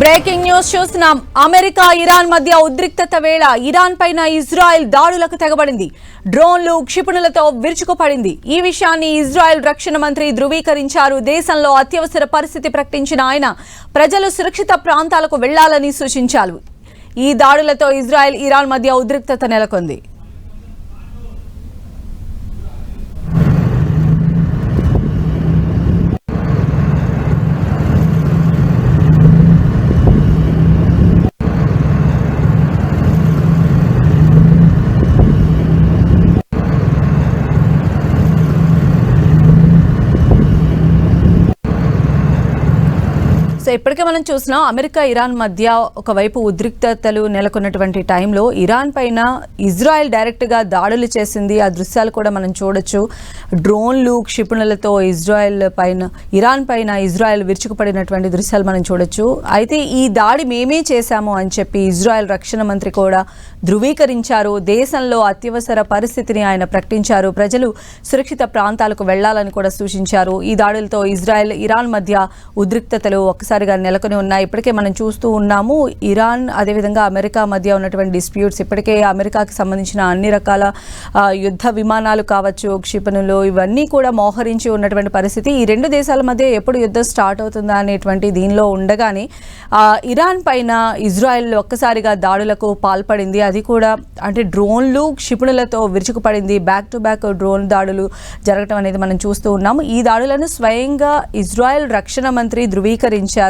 Breaking news చూస్తున్నాం. America Iran మధ్య ఉద్రిక్తత వేళ ఇరాన్ పైన ఇజ్రాయెల్ దాడులకు తెగబడింది. డ్రోన్లు క్షిపణులతో విరుచుకుపడింది. ఈ విషయాన్ని ఇజ్రాయెల్ రక్షణ మంత్రి ధృవీకరించారు. దేశంలో అత్యవసర పరిస్థితి ప్రకటించిన ఆయన ప్రజలు సురక్షిత ప్రాంతాలకు వెళ్లాలని సూచించారు. ఈ దాడులతో ఇజ్రాయెల్ ఇరాన్ మధ్య ఉద్రిక్తత నెలకొంది. సో ఇప్పటికే మనం చూసినాం, అమెరికా ఇరాన్ మధ్య ఒకవైపు ఉద్రిక్తతలు నెలకొన్నటువంటి టైంలో ఇరాన్ పైన ఇజ్రాయెల్ డైరెక్ట్గా దాడులు చేసింది. ఆ దృశ్యాలు కూడా మనం చూడొచ్చు. డ్రోన్లు క్షిపణులతో ఇరాన్ పైన ఇజ్రాయెల్ విరుచుకుపడినటువంటి దృశ్యాలు మనం చూడొచ్చు. అయితే ఈ దాడి మేమే చేశాము అని చెప్పి ఇజ్రాయెల్ రక్షణ మంత్రి కూడా ధృవీకరించారు. దేశంలో అత్యవసర పరిస్థితిని ఆయన ప్రకటించారు. ప్రజలు సురక్షిత ప్రాంతాలకు వెళ్లాలని కూడా సూచించారు. ఈ దాడులతో ఇజ్రాయెల్ ఇరాన్ మధ్య ఉద్రిక్తతలు ఒకసారిగా నెలకొని ఉన్నాయి. ఇప్పటికే మనం చూస్తూ ఉన్నాము, ఇరాన్ అదేవిధంగా అమెరికా మధ్య ఉన్నటువంటి డిస్ప్యూట్స్. ఇప్పటికే అమెరికాకి సంబంధించిన అన్ని రకాల యుద్ధ విమానాలు కావచ్చు, క్షిపణులు, ఇవన్నీ కూడా మోహరించి ఉన్నటువంటి పరిస్థితి. ఈ రెండు దేశాల మధ్య ఎప్పుడు యుద్ధం స్టార్ట్ అవుతుందా అనేటువంటి దీనిలో ఉండగానే ఇరాన్ పైన ఇజ్రాయెల్ ఒక్కసారిగా దాడులకు పాల్పడింది. అది కూడా అంటే డ్రోన్లు క్షిపణులతో విరుచుకుపడింది. బ్యాక్ టు బ్యాక్ డ్రోన్ దాడులు జరగటం అనేది మనం చూస్తూ ఉన్నాము. ఈ దాడులను స్వయంగా ఇజ్రాయెల్ రక్షణ మంత్రి ధృవీకరించారు.